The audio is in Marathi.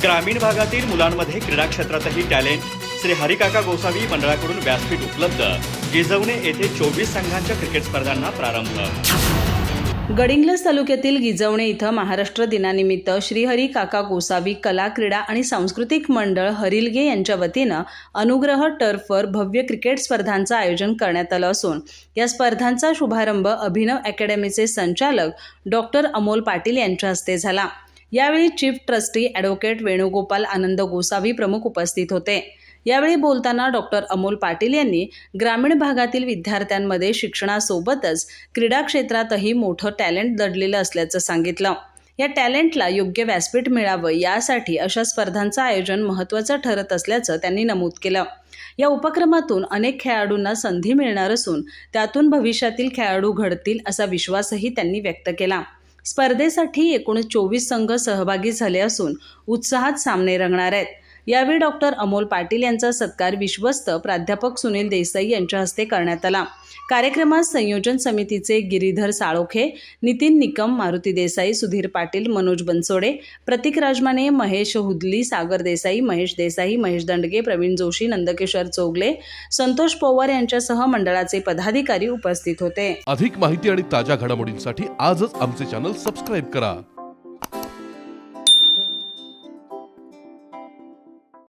ग्रामीण भागातील मुलांमध्ये क्रीडा क्षेत्रातही टॅलेंट. श्री हरिकाका गोसावी मंडळाकडून व्यासपीठ उपलब्ध. गिजवणे येथे 24 संघांच्या क्रिकेट स्पर्धांना प्रारंभ. गडिंग्लज तालुक्यातील गिजवणे इथं महाराष्ट्र दिनानिमित्त श्रीहरी काका गोसावी कला क्रीडा आणि सांस्कृतिक मंडळ हरिलगे यांच्या वतीनं अनुग्रह टर्फवर भव्य क्रिकेट स्पर्धांचं आयोजन करण्यात आलं असून या स्पर्धांचा शुभारंभ अभिनव अकॅडमीचे संचालक डॉक्टर अमोल पाटील यांच्या हस्ते झाला. यावेळी चीफ ट्रस्टी ॲडव्होकेट वेणुगोपाल आनंद गोसावी प्रमुख उपस्थित होते. यावेळी बोलताना डॉक्टर अमोल पाटील यांनी ग्रामीण भागातील विद्यार्थ्यांमध्ये शिक्षणासोबतच क्रीडा क्षेत्रातही मोठं टॅलेंट दडलेलं असल्याचं सांगितलं. या टॅलेंटला योग्य व्यासपीठ मिळावं यासाठी अशा स्पर्धांचं आयोजन महत्त्वाचं ठरत असल्याचं त्यांनी नमूद केलं. या उपक्रमातून अनेक खेळाडूंना संधी मिळणार असून त्यातून भविष्यातील खेळाडू घडतील असा विश्वासही त्यांनी व्यक्त केला. स्पर्धेसाठी एकूण 24 संघ सहभागी झाले असून उत्साहात सामने रंगणार आहेत. यावेळी डॉक्टर अमोल पाटील यांचा सत्कार विश्वस्त प्राध्यापक सुनील देसाई यांच्या हस्ते करण्यात आला. कार्यक्रमात संयोजन समितीचे गिरीधर साळोखे, नितीन निकम, मारुती देसाई, सुधीर पाटील, मनोज बनसोडे, प्रतीक राजमाने, महेश हुदली, सागर देसाई, महेश देसाई, महेश दंडगे, प्रवीण जोशी, नंदकिशोर चौगले, संतोष पवार यांच्यासह मंडळाचे पदाधिकारी उपस्थित होते. अधिक माहिती आणि ताज्या घडामोडींसाठी आजच आमचे चॅनल सबस्क्राईब करा.